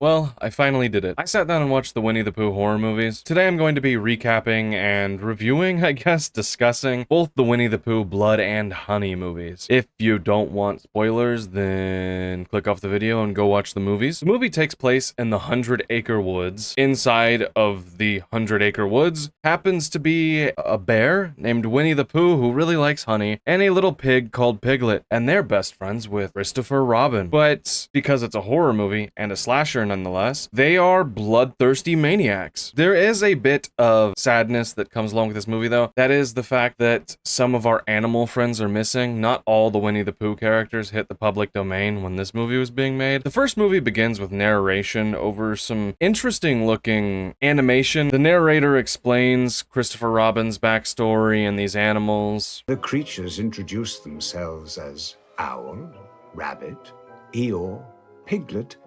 Well, I finally did it. I sat down and watched the Winnie the Pooh horror movies. Today I'm going to be recapping and reviewing, I guess, discussing both the Winnie the Pooh Blood and Honey movies. If you don't want spoilers, then click off the video and go watch the movies. The movie takes place in the 100-acre woods. Inside of the 100-acre woods happens to be a bear named Winnie the Pooh who really likes honey, and a little pig called Piglet, and they're best friends with Christopher Robin. But because it's a horror movie and a slasher nonetheless, they are bloodthirsty maniacs. There is a bit of sadness that comes along with this movie, though. That is the fact that some of our animal friends are missing. Not all the Winnie the Pooh characters hit the public domain when this movie was being made. The first movie begins with narration over some interesting looking animation. The narrator explains Christopher Robin's backstory and these animals. The creatures introduce themselves as owl, rabbit, Eeyore, piglet,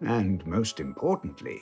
and most importantly,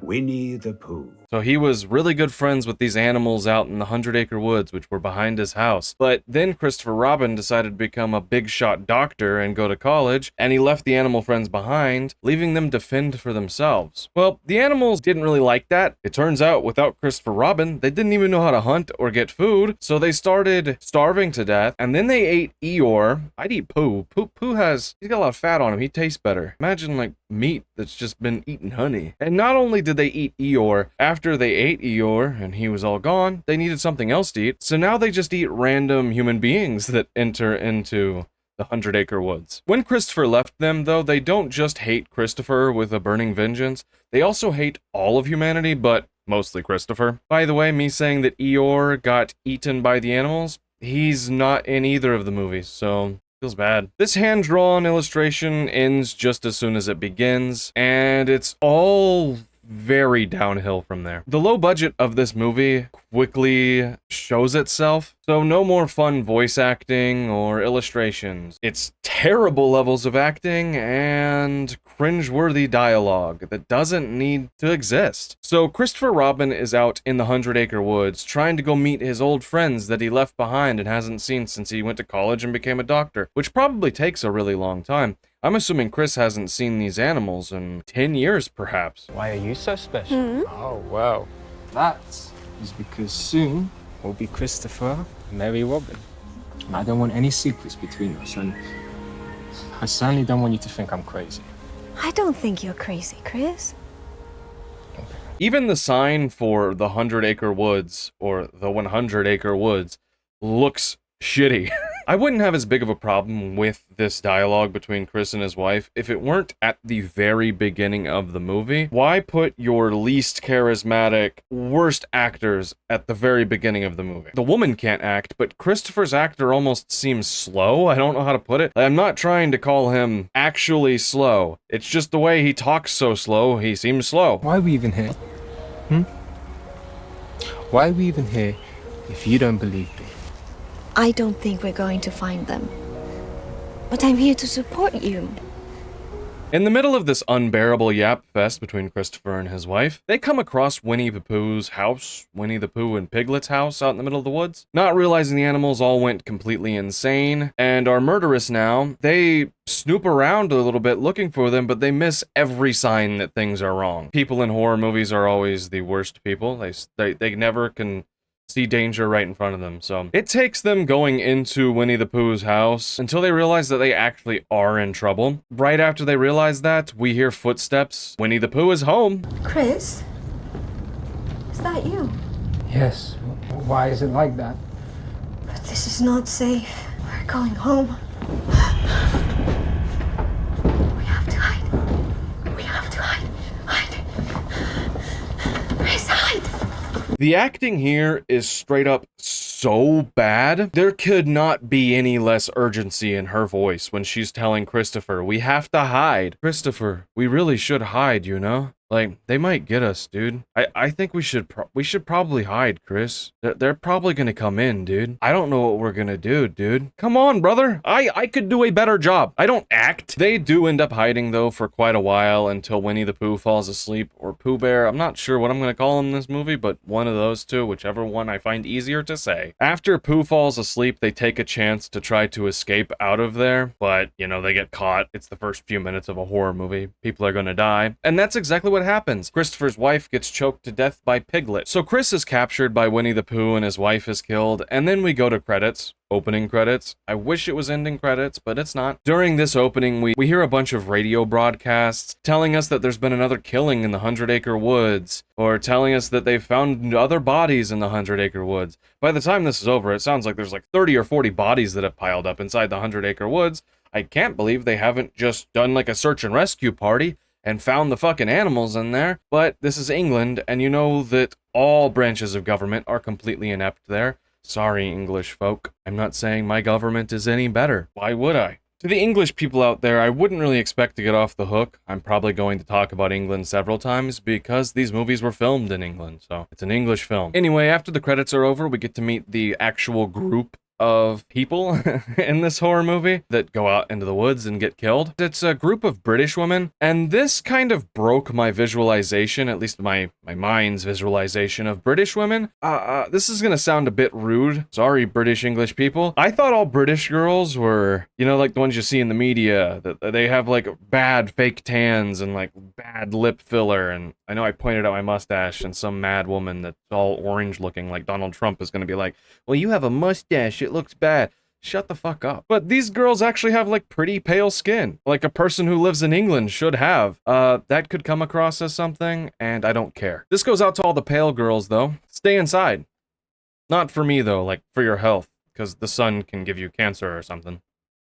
Winnie the Pooh. So he was really good friends with these animals out in the 100-acre woods, which were behind his house. But then Christopher Robin decided to become a big shot doctor and go to college, and he left the animal friends behind, leaving them to fend for themselves. Well, the animals didn't really like that. It turns out without Christopher Robin, they didn't even know how to hunt or get food, so they started starving to death, and then they ate Eeyore. I'd eat Pooh. Pooh he's got a lot of fat on him. He tastes better. Imagine like meat that's just been eating honey. And not only did they eat Eeyore, after they ate Eeyore and he was all gone, they needed something else to eat, so now they just eat random human beings that enter into the 100-acre woods. When Christopher left them, though, they don't just hate Christopher with a burning vengeance, they also hate all of humanity, but mostly Christopher. By the way, me saying that Eeyore got eaten by the animals, he's not in either of the movies, so feels bad. This hand-drawn illustration ends just as soon as it begins, and it's all very downhill from there. The low budget of this movie quickly shows itself, so no more fun voice acting or illustrations. It's terrible levels of acting and cringeworthy dialogue that doesn't need to exist. So Christopher Robin is out in the 100-acre woods trying to go meet his old friends that he left behind and hasn't seen since he went to college and became a doctor, which probably takes a really long time. I'm assuming Chris hasn't seen these animals in 10 years, perhaps. Why are you so special? Oh, well, that is because soon we'll be Christopher and Mary Robin. And I don't want any secrets between us, and I certainly don't want you to think I'm crazy. I don't think you're crazy, Chris. Even the sign for the 100-acre woods, or the 100-acre woods, looks shitty. I wouldn't have as big of a problem with this dialogue between Chris and his wife if it weren't at the very beginning of the movie. Why put your least charismatic, worst actors at the very beginning of the movie? The woman can't act, but Christopher's actor almost seems slow. I don't know how to put it. I'm not trying to call him actually slow. It's just the way he talks so slow, he seems slow. Why are we even here? Why are we even here if you don't believe me? I don't think we're going to find them. But I'm here to support you. In the middle of this unbearable yap fest between Christopher and his wife, they come across Winnie the Pooh's house, Winnie the Pooh and Piglet's house out in the middle of the woods. Not realizing the animals all went completely insane and are murderous now, they snoop around a little bit looking for them, but they miss every sign that things are wrong. People in horror movies are always the worst people. They never can see danger right in front of them, so it takes them going into Winnie the Pooh's house until they realize that they actually are in trouble. Right after they realize that, we hear footsteps. Winnie the Pooh is home. Chris? Is that you? Yes. Why is it like that? But this is not safe. We're going home. We have to hide. We have to hide. Hide. Chris, hide! The acting here is straight up so bad. There could not be any less urgency in her voice when she's telling Christopher, we have to hide. Christopher, we really should hide, you know? Like, they might get us, dude. I think we should probably hide, Chris. They're probably gonna come in, dude. I don't know what we're gonna do, dude. Come on, brother. I could do a better job. I don't act. They do end up hiding, though, for quite a while until Winnie the Pooh falls asleep, or Pooh Bear. I'm not sure what I'm gonna call him in this movie, but one of those two, whichever one I find easier to say. After Pooh falls asleep, they take a chance to try to escape out of there, but, you know, they get caught. It's the first few minutes of a horror movie. People are gonna die. And that's exactly what happens. Christopher's wife gets choked to death by Piglet. So Chris is captured by Winnie the Pooh and his wife is killed, and then we go to credits. Opening credits. I wish it was ending credits, but it's not. During this opening, we hear a bunch of radio broadcasts telling us that there's been another killing in the 100-acre woods, or telling us that they've found other bodies in the 100-acre woods. By the time this is over, it sounds like there's like 30 or 40 bodies that have piled up inside the 100-acre woods. I can't believe they haven't just done like a search and rescue party and found the fucking animals in there. But this is England, and you know that all branches of government are completely inept there. Sorry, English folk. I'm not saying my government is any better. Why would I? To the English people out there, I wouldn't really expect to get off the hook. I'm probably going to talk about England several times because these movies were filmed in England, so it's an English film. Anyway, after the credits are over, we get to meet the actual group of people in this horror movie that go out into the woods and get killed. It's a group of British women, and this kind of broke my visualization, at least my mind's visualization of British women. This is gonna sound a bit rude. Sorry, British English people. I thought all British girls were, you know, like the ones you see in the media, that they have like bad fake tans and like bad lip filler, and I know I pointed out my mustache, and some mad woman that's all orange looking like Donald Trump is gonna be like, well, you have a mustache, it looks bad. Shut the fuck up. But these girls actually have like pretty pale skin, like a person who lives in England should have. That could come across as something, and I don't care. This goes out to all the pale girls though. Stay inside. Not for me though, like for your health, because the sun can give you cancer or something.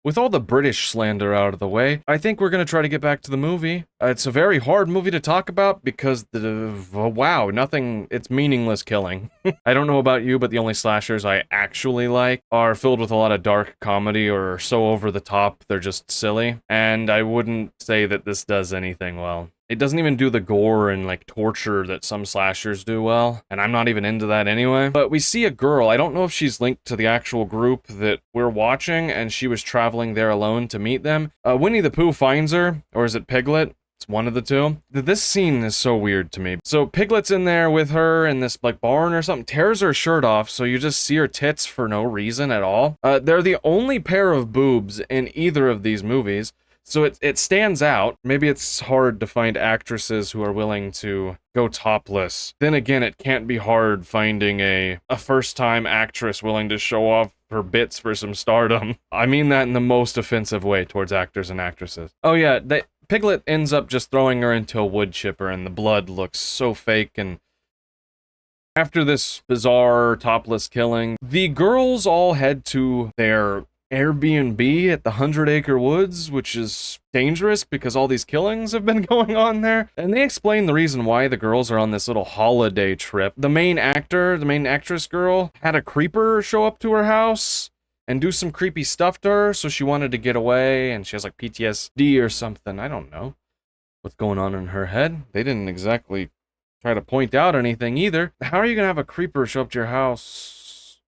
With all the British slander out of the way, I think we're gonna try to get back to the movie. It's a very hard movie to talk about because it's meaningless killing. I don't know about you, but the only slashers I actually like are filled with a lot of dark comedy or so over the top, they're just silly. And I wouldn't say that this does anything well. It doesn't even do the gore and like torture that some slashers do well, and I'm not even into that anyway. But we see a girl, I don't know if she's linked to the actual group that we're watching, and she was traveling there alone to meet them. Winnie the Pooh finds her, or is it Piglet? It's one of the two. This scene is so weird to me. So Piglet's in there with her in this like barn or something, tears her shirt off, so you just see her tits for no reason at all. They're the only pair of boobs in either of these movies. So it stands out. Maybe it's hard to find actresses who are willing to go topless. Then again, it can't be hard finding a first-time actress willing to show off her bits for some stardom. I mean that in the most offensive way towards actors and actresses. Oh yeah, Piglet ends up just throwing her into a wood chipper, and the blood looks so fake. And after this bizarre topless killing, the girls all head to their Airbnb at the 100-acre woods, which is dangerous because all these killings have been going on there. And they explain the reason why the girls are on this little holiday trip. The main actress girl, had a creeper show up to her house and do some creepy stuff to her, so she wanted to get away, and she has like PTSD or something. I don't know what's going on in her head. They didn't exactly try to point out anything either. How are you gonna have a creeper show up to your house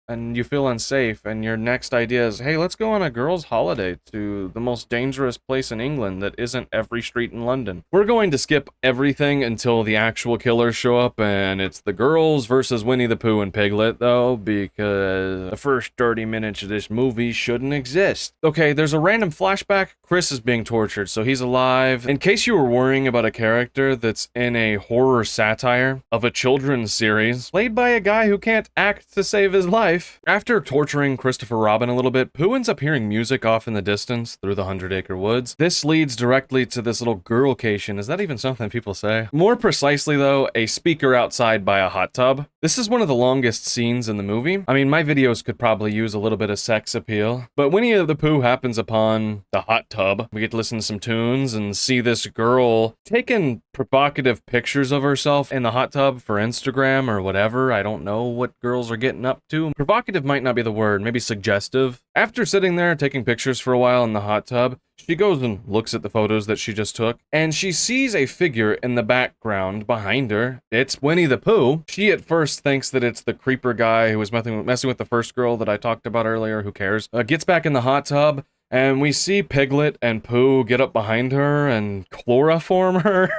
and you feel unsafe, and your next idea is, hey, let's go on a girls' holiday to the most dangerous place in England that isn't every street in London? We're going to skip everything until the actual killers show up, and it's the girls versus Winnie the Pooh and Piglet, though, because the first 30 minutes of this movie shouldn't exist. Okay, there's a random flashback. Chris is being tortured, so he's alive. In case you were worrying about a character that's in a horror satire of a children's series, played by a guy who can't act to save his life. After torturing Christopher Robin a little bit, Pooh ends up hearing music off in the distance through the 100-acre woods. This leads directly to this little girl-cation. Is that even something people say? More precisely though, a speaker outside by a hot tub. This is one of the longest scenes in the movie. I mean, my videos could probably use a little bit of sex appeal, but Winnie the Pooh happens upon the hot tub. We get to listen to some tunes and see this girl taking provocative pictures of herself in the hot tub for Instagram or whatever. I don't know what girls are getting up to. Provocative might not be the word, maybe suggestive. After sitting there taking pictures for a while in the hot tub, She goes and looks at the photos that she just took, and she sees a figure in the background behind her. It's Winnie the Pooh. She at first thinks that it's the creeper guy who was messing with the first girl that I talked about earlier. Who cares? Gets back in the hot tub, and we see Piglet and Pooh get up behind her and chloroform her.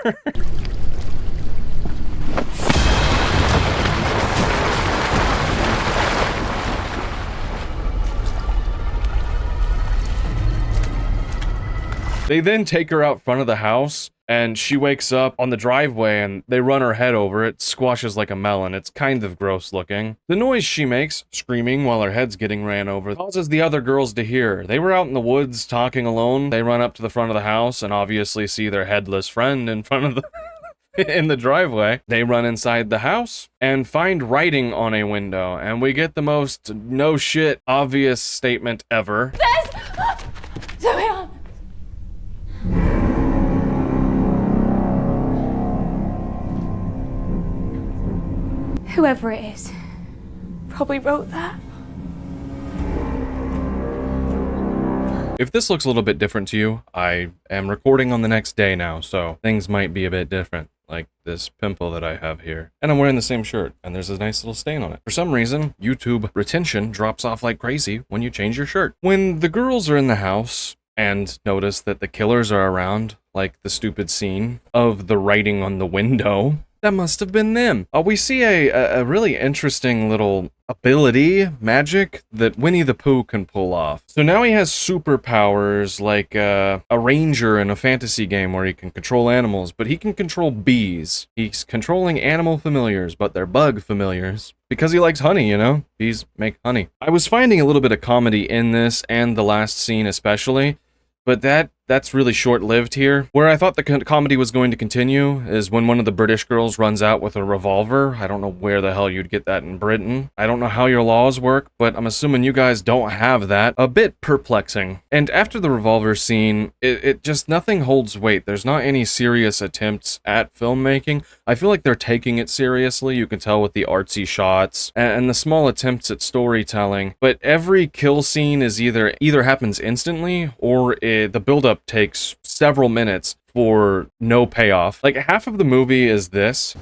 They then take her out front of the house, and she wakes up on the driveway, and they run her head over. It squashes like a melon. It's kind of gross looking. The noise she makes, screaming while her head's getting ran over, causes the other girls to hear her. They were out in the woods talking alone. They run up to the front of the house and obviously see their headless friend in front of the... in the driveway. They run inside the house and find writing on a window, and we get the most no shit obvious statement ever. Whoever it is probably wrote that. If this looks a little bit different to you, I am recording on the next day now, so things might be a bit different, like this pimple that I have here. And I'm wearing the same shirt, and there's a nice little stain on it. For some reason, YouTube retention drops off like crazy when you change your shirt. When the girls are in the house and notice that the killers are around, like the stupid scene of the writing on the window, that must have been them. We see a really interesting little ability, magic, that Winnie the Pooh can pull off. So now he has superpowers like a ranger in a fantasy game where he can control animals, but he can control bees. He's controlling animal familiars, but they're bug familiars. Because he likes honey, you know? Bees make honey. I was finding a little bit of comedy in this, and the last scene especially, but that's really short-lived here. Where I thought the comedy was going to continue is when one of the British girls runs out with a revolver. I don't know where the hell you'd get that in Britain. I don't know how your laws work, but I'm assuming you guys don't have that. A bit perplexing. And after the revolver scene, it just nothing holds weight. There's not any serious attempts at filmmaking. I feel like they're taking it seriously. You can tell with the artsy shots and the small attempts at storytelling. But every kill scene is either happens instantly or the build-up takes several minutes for no payoff. Like half of the movie is this.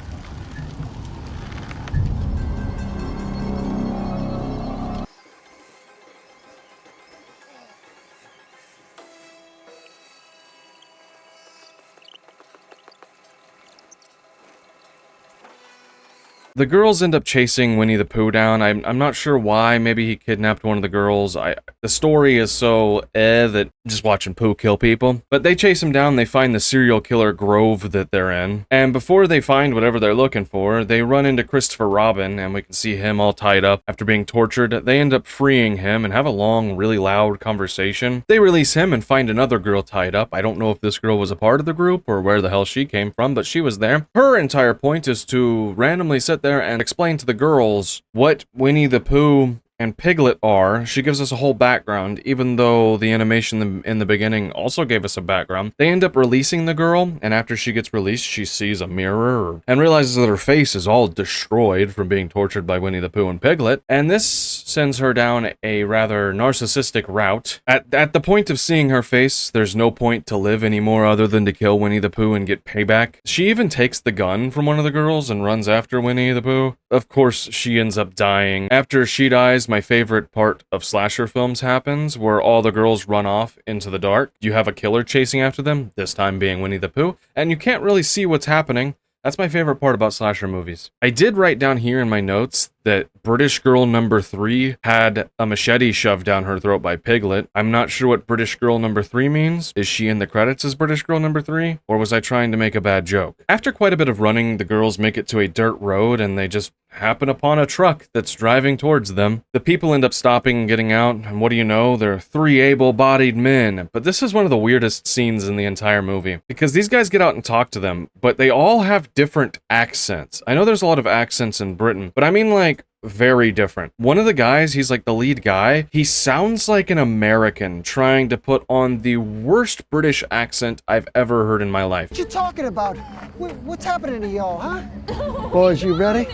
The girls end up chasing Winnie the Pooh down. I'm not sure why. Maybe he kidnapped one of the girls. The story is so that just watching Pooh kill people. But they chase him down. They find the serial killer grove that they're in. And before they find whatever they're looking for, they run into Christopher Robin, and we can see him all tied up after being tortured. They end up freeing him and have a long, really loud conversation. They release him and find another girl tied up. I don't know if this girl was a part of the group or where the hell she came from, but she was there. Her entire point is to randomly sit there and explain to the girls what Winnie the Pooh and Piglet are. She gives us a whole background, even though the animation in the beginning also gave us a background. They end up releasing the girl, and after she gets released, she sees a mirror and realizes that her face is all destroyed from being tortured by Winnie the Pooh and Piglet, and this sends her down a rather narcissistic route. At the point of seeing her face, there's no point to live anymore other than to kill Winnie the Pooh and get payback. She even takes the gun from one of the girls and runs after Winnie the Pooh. Of course, she ends up dying. After she dies, my favorite part of slasher films happens, where all the girls run off into the dark. You have a killer chasing after them, this time being Winnie the Pooh, and you can't really see what's happening. That's my favorite part about slasher movies. I did write down here in my notes that British girl number 3 had a machete shoved down her throat by Piglet. I'm not sure what British girl number 3 means. Is she in the credits as British girl number 3? Or was I trying to make a bad joke? After quite a bit of running, the girls make it to a dirt road and they just happen upon a truck that's driving towards them. The people end up stopping and getting out, and what do you know? They're 3 able-bodied men. But this is one of the weirdest scenes in the entire movie, because these guys get out and talk to them, but they all have different accents. I know there's a lot of accents in Britain, but I mean like very different. One of the guys, he's like the lead guy, he sounds like an American trying to put on the worst British accent I've ever heard in my life. What you talking about? What's happening to y'all, huh? Boys, you ready?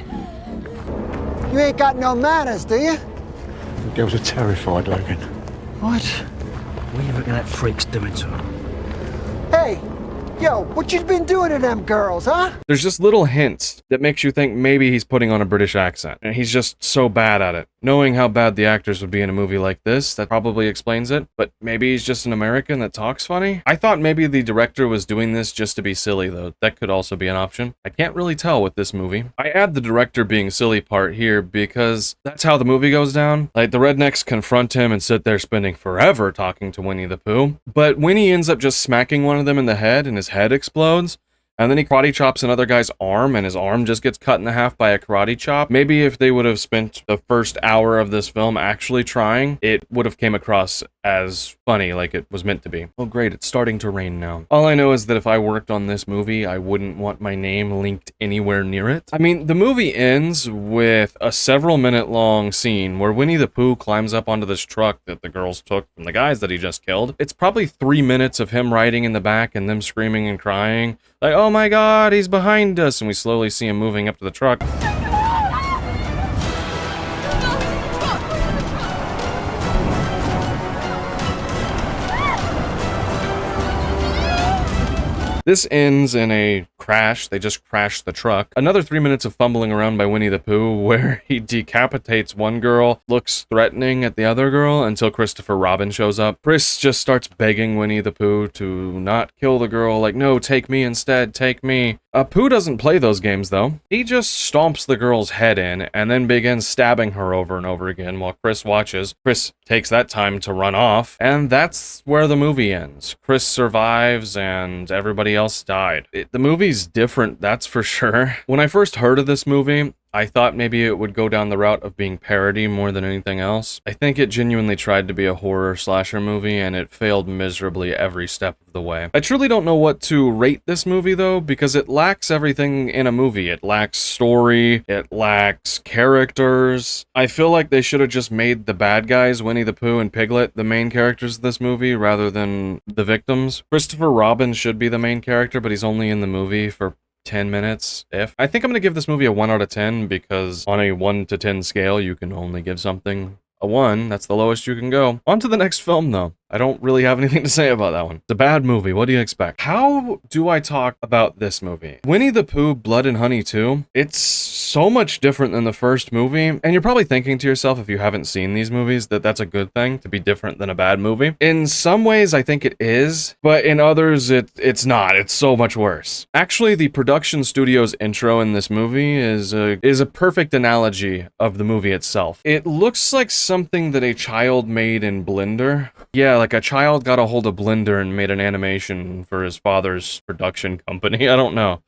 You ain't got no manners, do you? The girls are terrified, Logan. What? What do you reckon that freak's doing to him? Hey, yo, what you been doing to them girls, huh? There's just little hints that makes you think maybe he's putting on a British accent, and he's just so bad at it. Knowing how bad the actors would be in a movie like this, that probably explains it, but maybe he's just an American that talks funny? I thought maybe the director was doing this just to be silly, though. That could also be an option. I can't really tell with this movie. I add the director being silly part here because that's how the movie goes down. Like, the rednecks confront him and sit there spending forever talking to Winnie the Pooh, but Winnie ends up just smacking one of them in the head and his head explodes. And then he karate chops another guy's arm, and his arm just gets cut in half by a karate chop. Maybe if they would have spent the first hour of this film actually trying, it would have came across as funny like it was meant to be. Oh great, it's starting to rain now. All I know is that if I worked on this movie, I wouldn't want my name linked anywhere near it. I mean, the movie ends with a several-minute long scene where Winnie the Pooh climbs up onto this truck that the girls took from the guys that he just killed. It's probably 3 minutes of him riding in the back and them screaming and crying. Like, oh my god, he's behind us, and we slowly see him moving up to the truck. This ends in a crash. They just crashed the truck. Another 3 minutes of fumbling around by Winnie the Pooh where he decapitates one girl, looks threatening at the other girl until Christopher Robin shows up. Chris just starts begging Winnie the Pooh to not kill the girl, like, no, take me instead, take me. Pooh doesn't play those games, though. He just stomps the girl's head in and then begins stabbing her over and over again while Chris watches. Chris takes that time to run off, and that's where the movie ends. Chris survives, and everybody else died. The movie's different, that's for sure. When I first heard of this movie, I thought maybe it would go down the route of being parody more than anything else. I think it genuinely tried to be a horror slasher movie, and it failed miserably every step of the way. I truly don't know what to rate this movie, though, because it lacks everything in a movie. It lacks story, it lacks characters. I feel like they should have just made the bad guys, Winnie the Pooh and Piglet, the main characters of this movie, rather than the victims. Christopher Robin should be the main character, but he's only in the movie for 10 minutes, if. I think I'm gonna give this movie a 1 out of 10 because on a 1 to 10 scale, you can only give something a 1. That's the lowest you can go. On to the next film, though. I don't really have anything to say about that one. It's a bad movie. What do you expect? How do I talk about this movie? Winnie the Pooh, Blood and Honey 2. It's so much different than the first movie. And you're probably thinking to yourself, if you haven't seen these movies, that that's a good thing to be different than a bad movie. In some ways, I think it is, but in others, it's not. It's so much worse. Actually, the production studio's intro in this movie is a perfect analogy of the movie itself. It looks like something that a child made in Blender. Yeah, like a child got a hold of Blender and made an animation for his father's production company. I don't know.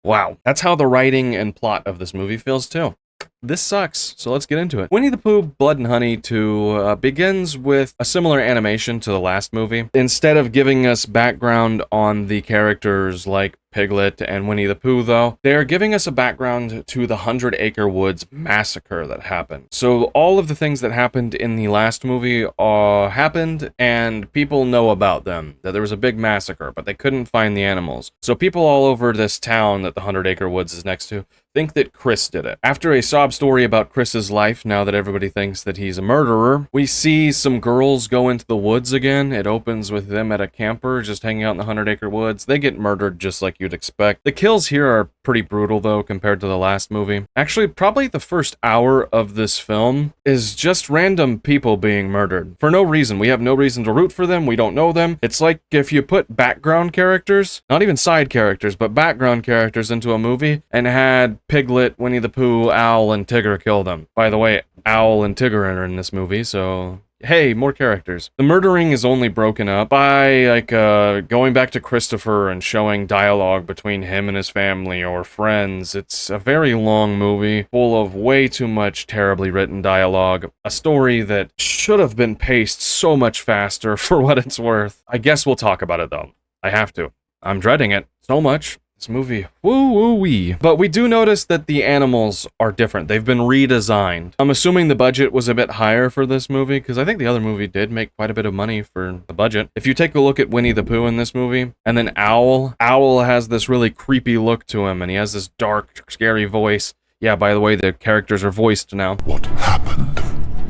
Wow. That's how the writing and plot of this movie feels too. This sucks, so let's get into it. Winnie the Pooh, Blood and Honey 2 begins with a similar animation to the last movie. Instead of giving us background on the characters like Piglet and Winnie the Pooh, though, they're giving us a background to the 100 Acre Woods massacre that happened. So all of the things that happened in the last movie happened, and people know about them. That there was a big massacre, but they couldn't find the animals. So people all over this town that the 100 Acre Woods is next to think that Chris did it. After a sob story about Chris's life, now that everybody thinks that he's a murderer, we see some girls go into the woods again. It opens with them at a camper, just hanging out in the 100 Acre Woods. They get murdered just like you'd expect. The kills here are pretty brutal, though, compared to the last movie. Actually, probably the first hour of this film is just random people being murdered. For no reason. We have no reason to root for them. We don't know them. It's like if you put background characters, not even side characters, but background characters into a movie and had Piglet, Winnie the Pooh, Owl, and Tigger kill them. By the way, Owl and Tigger are in this movie, so hey, more characters. The murdering is only broken up by, like, going back to Christopher and showing dialogue between him and his family or friends. It's a very long movie, full of way too much terribly written dialogue. A story that should have been paced so much faster for what it's worth. I guess we'll talk about it, though. I have to. I'm dreading it so much. This movie, woo-woo-wee. But we do notice that the animals are different. They've been redesigned. I'm assuming the budget was a bit higher for this movie, because I think the other movie did make quite a bit of money for the budget. If you take a look at Winnie the Pooh in this movie, and then Owl has this really creepy look to him, and he has this dark, scary voice. Yeah, by the way, the characters are voiced now. What happened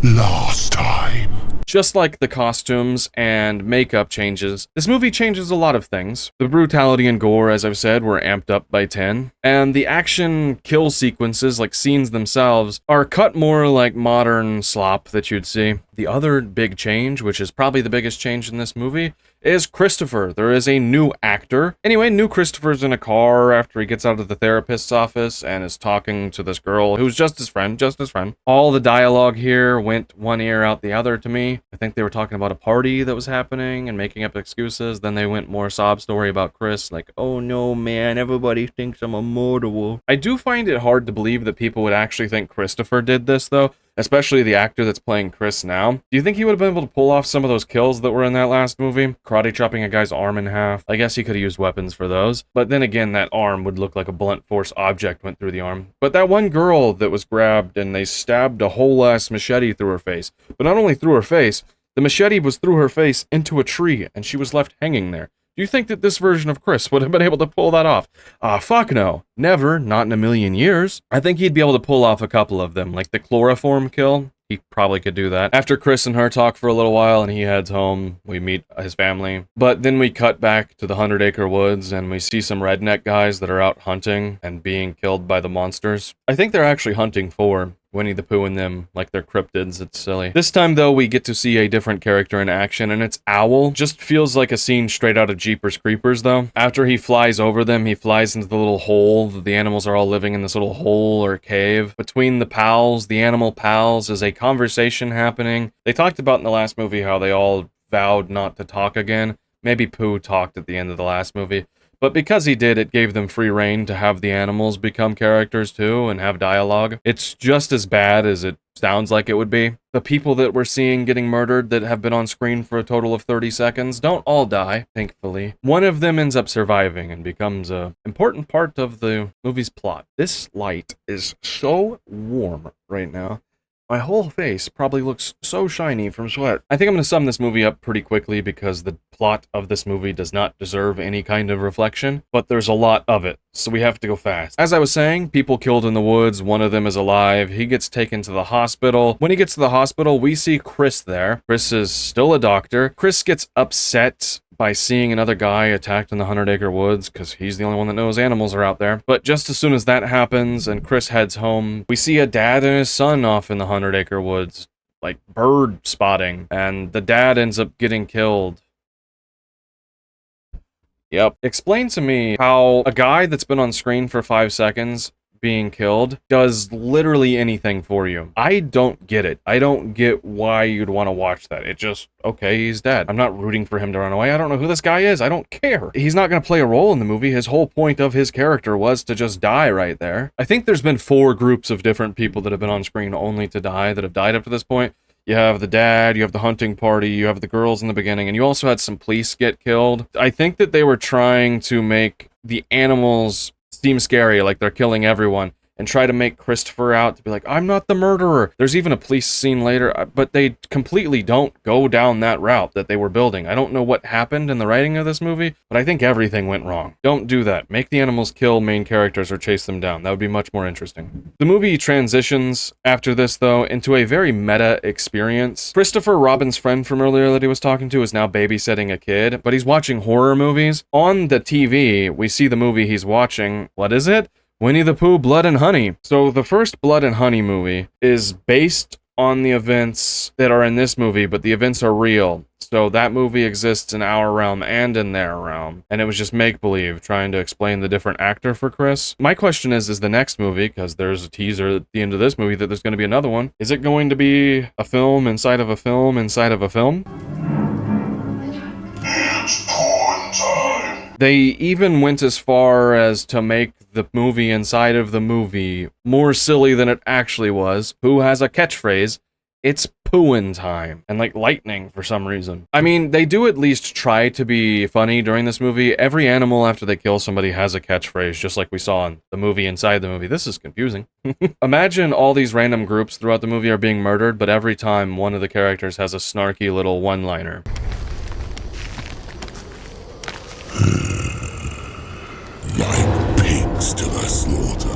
last time? Just like the costumes and makeup changes, this movie changes a lot of things. The brutality and gore, as I've said, were amped up by 10, and the action kill sequences, like scenes themselves, are cut more like modern slop that you'd see. The other big change, which is probably the biggest change in this movie, is Christopher. There is a new actor. Anyway, new Christopher's in a car after he gets out of the therapist's office and is talking to this girl who's just his friend. All the dialogue here went one ear out the other to me. I think they were talking about a party that was happening and making up excuses. Then they went more sob story about Chris, like, oh no man, everybody thinks I'm immortal. I do find it hard to believe that people would actually think Christopher did this though, especially the actor that's playing Chris now. Do you think he would have been able to pull off some of those kills that were in that last movie? Karate chopping a guy's arm in half. I guess he could have used weapons for those. But then again, that arm would look like a blunt force object went through the arm. But that one girl that was grabbed and they stabbed a whole ass machete through her face. But not only through her face, the machete was through her face into a tree and she was left hanging there. Do you think that this version of Chris would have been able to pull that off? Fuck no. Never. Not in a million years. I think he'd be able to pull off a couple of them, like the chloroform kill. He probably could do that. After Chris and her talk for a little while and he heads home, we meet his family. But then we cut back to the 100-acre woods and we see some redneck guys that are out hunting and being killed by the monsters. I think they're actually hunting for Winnie the Pooh and them, like they're cryptids. It's silly. This time, though, we get to see a different character in action, and it's Owl. Just feels like a scene straight out of Jeepers Creepers, though. After he flies over them, he flies into the little hole. The animals are all living in this little hole or cave. Between the pals, the animal pals, is a conversation happening. They talked about in the last movie how they all vowed not to talk again. Maybe Pooh talked at the end of the last movie. But because he did, it gave them free reign to have the animals become characters too and have dialogue. It's just as bad as it sounds like it would be. The people that we're seeing getting murdered that have been on screen for a total of 30 seconds don't all die, thankfully. One of them ends up surviving and becomes an important part of the movie's plot. This light is so warm right now. My whole face probably looks so shiny from sweat. I think I'm going to sum this movie up pretty quickly because the plot of this movie does not deserve any kind of reflection, but there's a lot of it, so we have to go fast. As I was saying, people killed in the woods, one of them is alive, he gets taken to the hospital. When he gets to the hospital, we see Chris there. Chris is still a doctor. Chris gets upset by seeing another guy attacked in the 100-acre woods, because he's the only one that knows animals are out there. But just as soon as that happens and Chris heads home, we see a dad and his son off in the 100-acre woods, like bird spotting, and the dad ends up getting killed. Yep. Explain to me how a guy that's been on screen for 5 seconds being killed does literally anything for you. I don't get it. I don't get why you'd want to watch that. It just, okay, he's dead. I'm not rooting for him to run away. I don't know who this guy is. I don't care. He's not going to play a role in the movie. His whole point of his character was to just die right there. I think there's been 4 groups of different people that have been on screen only to die that have died up to this point. You have the dad, you have the hunting party, you have the girls in the beginning, and you also had some police get killed. I think that they were trying to make the animals seem scary, like they're killing everyone, and try to make Christopher out to be like, I'm not the murderer. There's even a police scene later, but they completely don't go down that route that they were building. I don't know what happened in the writing of this movie, but I think everything went wrong. Don't do that. Make the animals kill main characters or chase them down. That would be much more interesting. The movie transitions after this, though, into a very meta experience. Christopher Robin's friend from earlier that he was talking to is now babysitting a kid, but he's watching horror movies. On the TV, we see the movie he's watching. What is it? Winnie the Pooh, Blood and Honey. So the first Blood and Honey movie is based on the events that are in this movie, but the events are real. So that movie exists in our realm and in their realm. And it was just make-believe, trying to explain the different actor for Chris. My question is the next movie, because there's a teaser at the end of this movie that there's going to be another one, is it going to be a film inside of a film inside of a film? It's porn time. They even went as far as to make the movie inside of the movie more silly than it actually was. Pooh has a catchphrase, it's Poohin' time, and like lightning for some reason. I mean, they do at least try to be funny during this movie. Every animal after they kill somebody has a catchphrase, just like we saw in the movie inside the movie. This is confusing. Imagine all these random groups throughout the movie are being murdered, but every time one of the characters has a snarky little one-liner. Like pigs to the slaughter.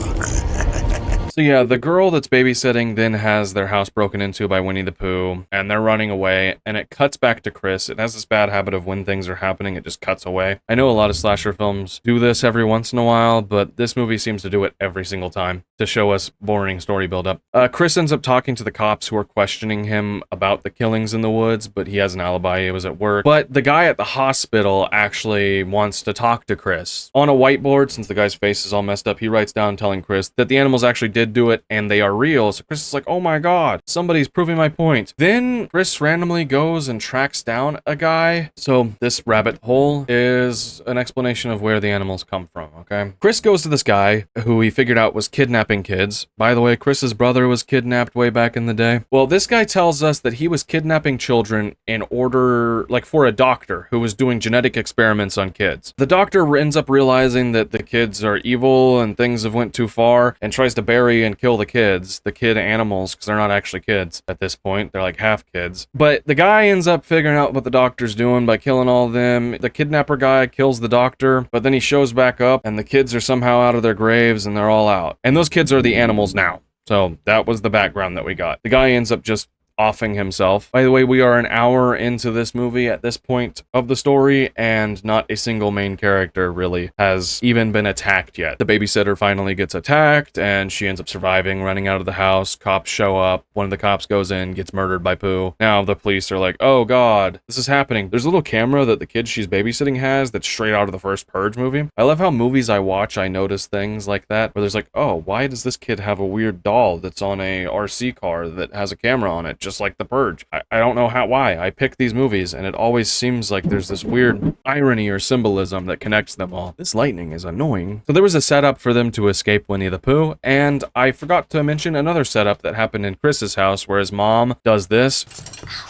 So yeah, the girl that's babysitting then has their house broken into by Winnie the Pooh, and they're running away, and it cuts back to Chris. It has this bad habit of when things are happening, it just cuts away. I know a lot of slasher films do this every once in a while, but this movie seems to do it every single time to show us boring story buildup. Chris ends up talking to the cops who are questioning him about the killings in the woods, but he has an alibi, he was at work. But the guy at the hospital actually wants to talk to Chris. On a whiteboard, since the guy's face is all messed up, he writes down telling Chris that the animals actually did do it and they are real. So Chris is like, oh my god, somebody's proving my point. Then Chris randomly goes and tracks down a guy. So this rabbit hole is an explanation of where the animals come from, okay? Chris goes to this guy who he figured out was kidnapping kids. By the way, Chris's brother was kidnapped way back in the day. Well, this guy tells us that he was kidnapping children in order, like for a doctor who was doing genetic experiments on kids. The doctor ends up realizing that the kids are evil and things have went too far and tries to bury and kill the kids, the kid animals, because they're not actually kids at this point. They're like half kids. But the guy ends up figuring out what the doctor's doing by killing all of them. The kidnapper guy kills the doctor, but then he shows back up and the kids are somehow out of their graves and they're all out. And those kids are the animals now. So that was the background that we got. The guy ends up just offing himself. By the way, we are an hour into this movie at this point of the story, and not a single main character really has even been attacked yet. The babysitter finally gets attacked, and she ends up surviving, running out of the house. Cops show up. One of the cops goes in, gets murdered by Pooh. Now the police are like, oh god, this is happening. There's a little camera that the kid she's babysitting has that's straight out of the first Purge movie. I love how movies I watch, I notice things like that, where there's like, oh, why does this kid have a weird doll that's on a RC car that has a camera on it? Just like The Purge. I don't know why. I pick these movies and it always seems like there's this weird irony or symbolism that connects them all. This lightning is annoying. So there was a setup for them to escape Winnie the Pooh, and I forgot to mention another setup that happened in Chris's house where his mom does this.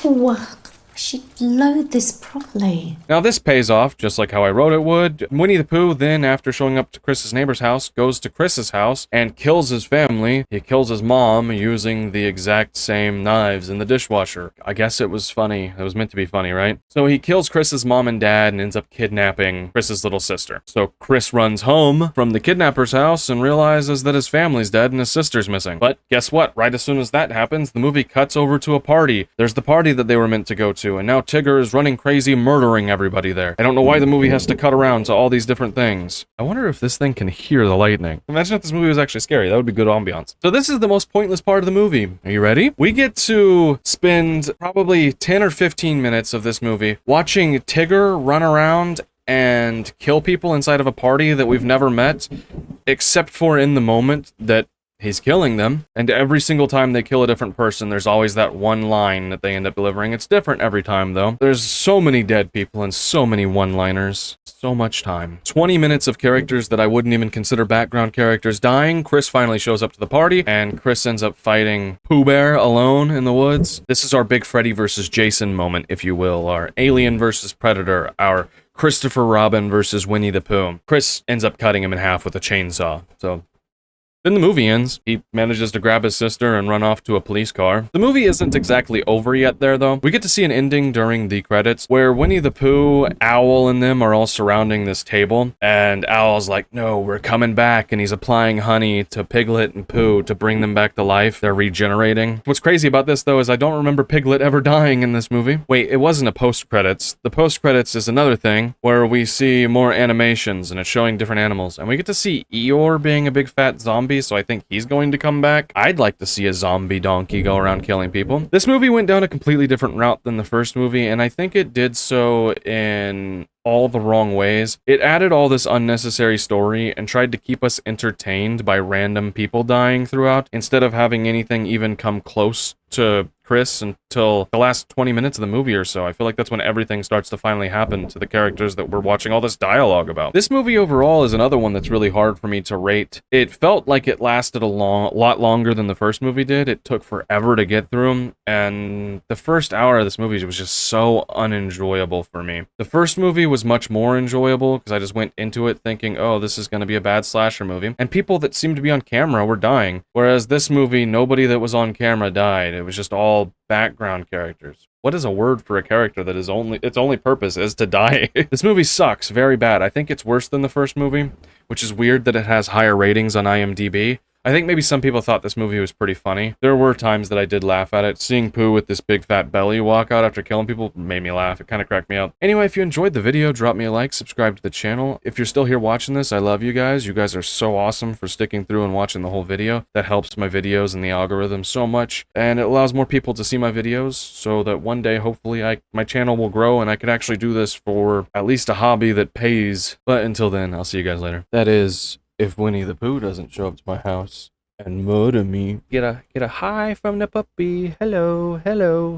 Ow. I should load this properly. Now this pays off, just like how I wrote it would. Winnie the Pooh then, after showing up to Chris's neighbor's house, goes to Chris's house and kills his family. He kills his mom using the exact same knives in the dishwasher. I guess it was funny. It was meant to be funny, right? So he kills Chris's mom and dad and ends up kidnapping Chris's little sister. So Chris runs home from the kidnapper's house and realizes that his family's dead and his sister's missing. But guess what? Right as soon as that happens, the movie cuts over to a party. There's the party that they were meant to go to, and now Tigger is running crazy, murdering everybody there. I don't know why the movie has to cut around to all these different things. I wonder if this thing can hear the lightning. Imagine if this movie was actually scary. That would be good ambiance. So this is the most pointless part of the movie. Are you ready? We get to spend probably 10 or 15 minutes of this movie watching Tigger run around and kill people inside of a party that we've never met, except for in the moment that he's killing them. And every single time they kill a different person, there's always that one line that they end up delivering. It's different every time, though. There's so many dead people and so many one-liners. So much time. 20 minutes of characters that I wouldn't even consider background characters dying. Chris finally shows up to the party, and Chris ends up fighting Pooh Bear alone in the woods. This is our big Freddy versus Jason moment, if you will. Our Alien versus Predator. Our Christopher Robin versus Winnie the Pooh. Chris ends up cutting him in half with a chainsaw. So then the movie ends. He manages to grab his sister and run off to a police car. The movie isn't exactly over yet there, though. We get to see an ending during the credits where Winnie the Pooh, Owl, and them are all surrounding this table. And Owl's like, no, we're coming back. And he's applying honey to Piglet and Pooh to bring them back to life. They're regenerating. What's crazy about this, though, is I don't remember Piglet ever dying in this movie. Wait, it wasn't a post-credits. The post-credits is another thing where we see more animations and it's showing different animals. And we get to see Eeyore being a big fat zombie, so I think he's going to come back. I'd like to see a zombie donkey go around killing people. This movie went down a completely different route than the first movie, and I think it did so in all the wrong ways. It added all this unnecessary story and tried to keep us entertained by random people dying throughout, instead of having anything even come close to Chris until the last 20 minutes of the movie or so. I feel like that's when everything starts to finally happen to the characters that we're watching all this dialogue about. This movie overall is another one that's really hard for me to rate. It felt like it lasted a lot longer than the first movie did. It took forever to get through, and the first hour of this movie was just so unenjoyable for me. The first movie was much more enjoyable because I just went into it thinking, oh, this is going to be a bad slasher movie, and people that seemed to be on camera were dying, whereas this movie, nobody that was on camera died. It was just all background characters. What is a word for a character that is its only purpose is to die? This movie sucks very bad. I think it's worse than the first movie, which is weird that it has higher ratings on IMDb. I think maybe some people thought this movie was pretty funny. There were times that I did laugh at it. Seeing Pooh with this big fat belly walk out after killing people made me laugh. It kind of cracked me up. Anyway, if you enjoyed the video, drop me a like, subscribe to the channel. If you're still here watching this, I love you guys. You guys are so awesome for sticking through and watching the whole video. That helps my videos and the algorithm so much, and it allows more people to see my videos so that one day, hopefully, my channel will grow and I can actually do this for at least a hobby that pays. But until then, I'll see you guys later. That is, if Winnie the Pooh doesn't show up to my house and murder me. Get a hi from the puppy. Hello, hello.